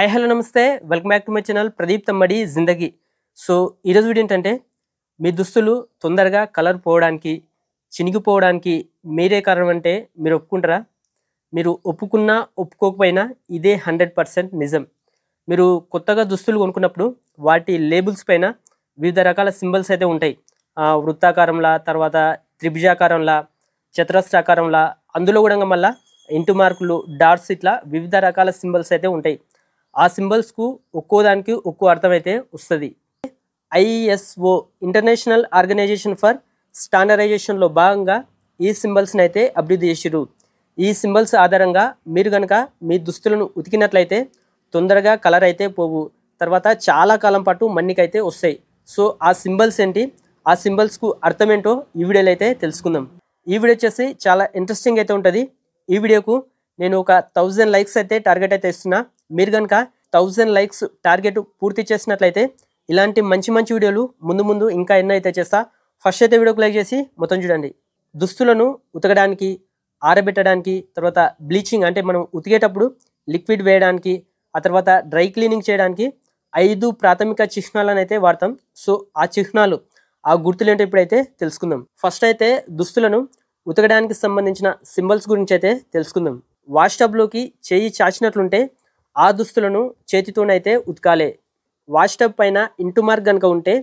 Hi hello నమస్తే welcome back to my channel Pradeep Tammadi Zindagi. So ఈరోజు video ఏంటంటే మీ దుస్తులు తొందరగా కలర్ పోవడానికి చినిగిపోవడానికి మీరే కారణం అంటే మీరు ఒప్పుకుంటారా? మీరు ఒప్పుకున్నా ఒప్పుకోకపోయినా ఇదే 100% నిజం. మీరు కొత్తగా దుస్తులు కొనుక్కున్నప్పుడు వాటి లేబుల్స్ పైన వివిధ రకాల సింబల్స్ అయితే ఉంటాయి. వృత్తాకారంలా, తర్వాత త్రిభుజాకారంలా, చతురస్రాకారంలా, అందులో కూడా మళ్ళీ ఇంటు మార్కులు, డాట్స్, ఇట్లా వివిధ రకాల సింబల్స్ అయితే ఉంటాయి. ఆ సింబల్స్కు ఒక్కోదానికి ఒక్కో అర్థం అయితే వస్తుంది. ISO ఇంటర్నేషనల్ ఆర్గనైజేషన్ ఫర్ స్టాండర్డైజేషన్లో భాగంగా ఈ సింబల్స్ని అయితే అభివృద్ధి చేసిరు. ఈ సింబల్స్ ఆధారంగా మీరు కనుక మీ దుస్తులను ఉతికినట్లయితే తొందరగా కలర్ అయితే పోవు, తర్వాత చాలా కాలం పాటు మన్నికైతే వస్తాయి. సో ఆ సింబల్స్ ఏంటి, ఆ సింబల్స్కు అర్థం ఏంటో ఈ వీడియోలో అయితే తెలుసుకుందాం. ఈ వీడియో వచ్చేసి చాలా ఇంట్రెస్టింగ్ అయితే ఉంటుంది. ఈ వీడియోకు నేను ఒక 1000 లైక్స్ అయితే టార్గెట్ అయితే ఇస్తున్నా. మీరు కనుక 1000 లైక్స్ టార్గెట్ పూర్తి చేసినట్లయితే ఇలాంటి మంచి మంచి వీడియోలు ముందు ఇంకా ఎన్నో అయితే చేస్తా. ఫస్ట్ అయితే వీడియోకి లైక్ చేసి మొత్తం చూడండి. దుస్తులను ఉతకడానికి, ఆరబెట్టడానికి, తర్వాత బ్లీచింగ్ అంటే మనం ఉతికేటప్పుడు లిక్విడ్ వేయడానికి, ఆ తర్వాత డ్రై క్లీనింగ్ చేయడానికి 5 ప్రాథమిక చిహ్నాలను అయితే వాడతాం. సో ఆ చిహ్నాలు, ఆ గుర్తులు ఏంటో ఇప్పుడైతే తెలుసుకుందాం. ఫస్ట్ అయితే దుస్తులను ఉతకడానికి సంబంధించిన సింబల్స్ గురించి అయితే తెలుసుకుందాం. వాష్ టబ్లోకి చేయి చాచినట్లుంటే ఆ దుస్తులను చేతితోనైతే ఉతకాలి. వాష్ టబ్ పైన ఇంటు మార్క్ కనుక ఉంటే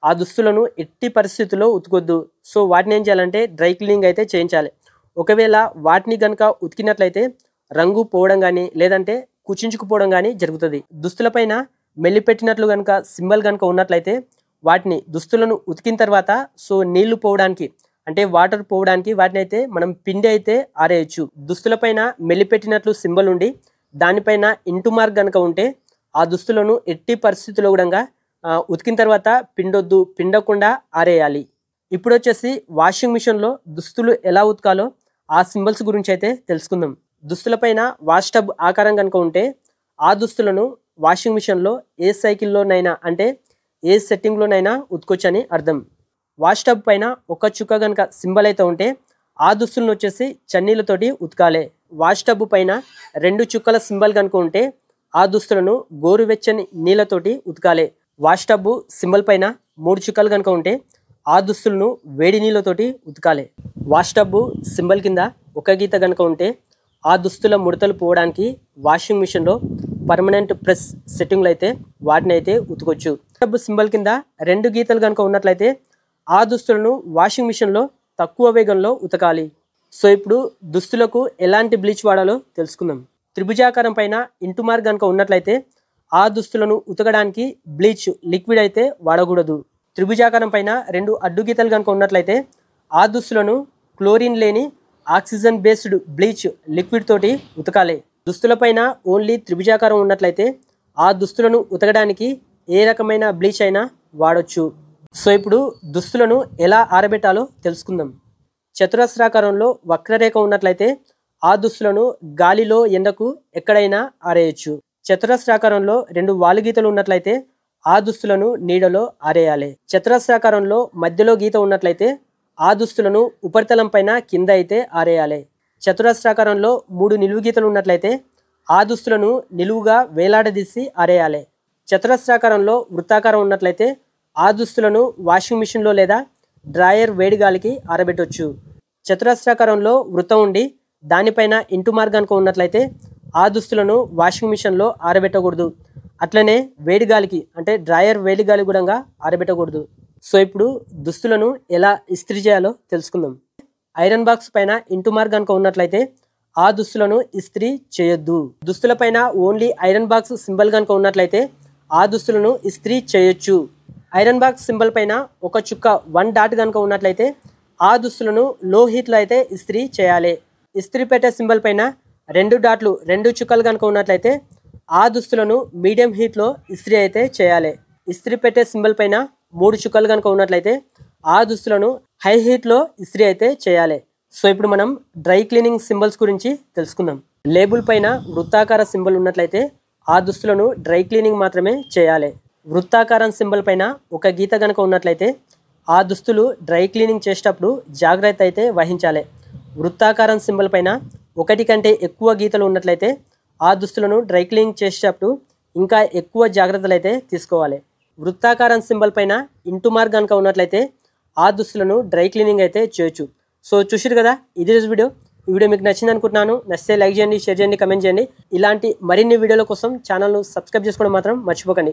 ఆ దుస్తులను ఎట్టి పరిస్థితుల్లో ఉతకొద్దు. సో వాటిని ఏం చేయాలంటే డ్రై క్లీనింగ్ అయితే చేయించాలి. ఒకవేళ వాటిని కనుక ఉతికినట్లయితే రంగు పోవడం కానీ లేదంటే కుచించుకుపోవడం కానీ జరుగుతుంది. దుస్తులపైన మెల్లిపెట్టినట్లు కనుక సింబల్ కనుక ఉన్నట్లయితే వాటిని దుస్తులను ఉతికిన తర్వాత సో నీళ్లు పోవడానికి అంటే వాటర్ పోవడానికి వాటిని అయితే మనం పిండి అయితే ఆరేయచ్చు. దుస్తులపైన మెల్లిపెట్టినట్లు సింబల్ ఉండి దానిపైన ఇంటు మార్క్ కనుక ఉంటే ఆ దుస్తులను ఎట్టి పరిస్థితుల్లో కూడా ఉతికిన తర్వాత పిండొద్దు, పిండకుండా ఆరేయాలి. ఇప్పుడు వచ్చేసి వాషింగ్ మిషన్లో దుస్తులు ఎలా ఉతకాలో ఆ సింబల్స్ గురించి అయితే తెలుసుకుందాం. దుస్తులపైన వాష్ టబ్ ఆకారం కనుక ఉంటే ఆ దుస్తులను వాషింగ్ మిషన్లో ఏ సైకిల్లోనైనా అంటే ఏ సెట్టింగ్లోనైనా ఉతకొచ్చని అర్థం. వాష్ టబ్ పైన ఒక చుక్క కనుక సింబల్ అయితే ఉంటే ఆ దుస్తులను వచ్చేసి చన్నీళ్ళతోటి ఉతకాలి. వాష్ టబ్ పైన 2 చుక్కల సింబల్ కనుక ఉంటే ఆ దుస్తులను గోరువెచ్చని నీళ్ళతోటి ఉతకాలి. వాష్ టబ్ సింబల్ పైన 3 చుక్కలు కనుక ఉంటే ఆ దుస్తులను వేడి నీళ్ళతోటి ఉతకాలి. వాష్ టబ్ సింబల్ కింద ఒక గీత కనుక ఉంటే ఆ దుస్తుల ముడతలు పోవడానికి వాషింగ్ మిషన్లో పర్మనెంట్ ప్రెస్ సెట్టింగ్లు అయితే వాటిని అయితే ఉతకొచ్చు. టబ్ సింబల్ కింద 2 గీతలు కనుక ఉన్నట్లయితే ఆ దుస్తులను వాషింగ్ మిషన్లో తక్కువ వేగంలో ఉతకాలి. సో ఇప్పుడు దుస్తులకు ఎలాంటి బ్లీచ్ వాడాలో తెలుసుకుందాం. త్రిభుజాకారం పైన ఇంటు మార్క్ కనుక ఉన్నట్లయితే ఆ దుస్తులను ఉతకడానికి బ్లీచ్ లిక్విడ్ అయితే వాడకూడదు. త్రిభుజాకారం పైన 2 అడ్డు గీతలు కనుక ఉన్నట్లయితే ఆ దుస్తులను క్లోరిన్ లేని ఆక్సిజన్ బేస్డ్ బ్లీచ్ లిక్విడ్ తోటి ఉతకాలి. దుస్తులపైన ఓన్లీ త్రిభుజాకారం ఉన్నట్లయితే ఆ దుస్తులను ఉతకడానికి ఏ రకమైన బ్లీచ్ అయినా వాడచ్చు. సో ఇప్పుడు దుస్తులను ఎలా ఆరబెట్టాలో తెలుసుకుందాం. చతురస్రాకారంలో వక్రరేఖ ఉన్నట్లయితే ఆ దుస్తులను గాలిలో ఎండకు ఎక్కడైనా ఆరేయచ్చు. చతురస్రాకారంలో 2 వాలుగీతలు ఉన్నట్లయితే ఆ దుస్తులను నీడలో ఆరేయాలి. చతురస్రాకారంలో మధ్యలో గీత ఉన్నట్లయితే ఆ దుస్తులను ఉపరితలం పైన కింద అయితే ఆరేయాలి. చతురస్రాకారంలో 3 నిలువు గీతలు ఉన్నట్లయితే ఆ దుస్తులను నిలువుగా వేలాడదీసి ఆరేయాలి. చతురస్రాకారంలో వృత్తాకారం ఉన్నట్లయితే ఆ దుస్తులను వాషింగ్ మిషన్లో లేదా డ్రాయర్ వేడి గాలికి ఆరబెట్టవచ్చు. చతురస్రాకారంలో వృత్తం ఉండి దానిపైన ఇంటు మార్క్ కనుక ఉన్నట్లయితే ఆ దుస్తులను వాషింగ్ మిషన్లో ఆరబెట్టకూడదు. అట్లనే వేడి గాలికి అంటే డ్రాయర్ వేడి గాలి కూడా ఆరబెట్టకూడదు. సో ఇప్పుడు దుస్తులను ఎలా ఇస్త్రీ చేయాలో తెలుసుకుందాం. ఐరన్ బాక్స్ పైన ఇంటు మార్క్ కనుక ఉన్నట్లయితే ఆ దుస్తులను ఇస్త్రీ చేయొద్దు. దుస్తులపైన ఓన్లీ ఐరన్ బాక్స్ సింబల్ కనుక ఉన్నట్లయితే ఆ దుస్తులను ఇస్త్రీ చేయొచ్చు. ఐరన్ బాక్స్ సింబల్ పైన ఒక చుక్క 1 డాట్ కనుక ఉన్నట్లయితే ఆ దుస్తులను లో హీట్లో అయితే ఇస్త్రీ చేయాలి. ఇస్త్రీ పెట్టే సింబల్ పైన 2 డాట్లు 2 చుక్కలు కనుక ఉన్నట్లయితే ఆ దుస్తులను మీడియం హీట్లో ఇస్త్రీ అయితే చేయాలి. ఇస్త్రీ పెట్టే సింబల్ పైన 3 చుక్కలు కనుక ఉన్నట్లయితే ఆ దుస్తులను హై హీట్లో ఇస్త్రీ అయితే చేయాలి. సో ఇప్పుడు మనం డ్రై క్లీనింగ్ సింబల్స్ గురించి తెలుసుకుందాం. లేబుల్ పైన వృత్తాకార సింబల్ ఉన్నట్లయితే ఆ దుస్తులను డ్రై క్లీనింగ్ మాత్రమే చేయాలి. వృత్తాకారం సింబల్ పైన ఒక గీత కనుక ఉన్నట్లయితే ఆ దుస్తులు డ్రై క్లీనింగ్ చేసేటప్పుడు జాగ్రత్త అయితే వహించాలి. వృత్తాకారం సింబల్ పైన 1 కంటే ఎక్కువ గీతలు ఉన్నట్లయితే ఆ దుస్తులను డ్రై క్లీనింగ్ చేసేటప్పుడు ఇంకా ఎక్కువ జాగ్రత్తలు అయితే తీసుకోవాలి. వృత్తాకారం సింబల్ పైన ఇంటూ మార్క్ కనుక ఉన్నట్లయితే ఆ దుస్తులను డ్రై క్లీనింగ్ అయితే చేయొచ్చు. సో చూసారు కదా, ఇది రోజు వీడియో. ఈ వీడియో మీకు నచ్చింది అనుకుంటున్నాను. నచ్చితే లైక్ చేయండి, షేర్ చేయండి, కమెంట్ చేయండి. ఇలాంటి మరిన్ని వీడియోల కోసం ఛానల్ను సబ్స్క్రైబ్ చేసుకోవడం మాత్రం మర్చిపోకండి.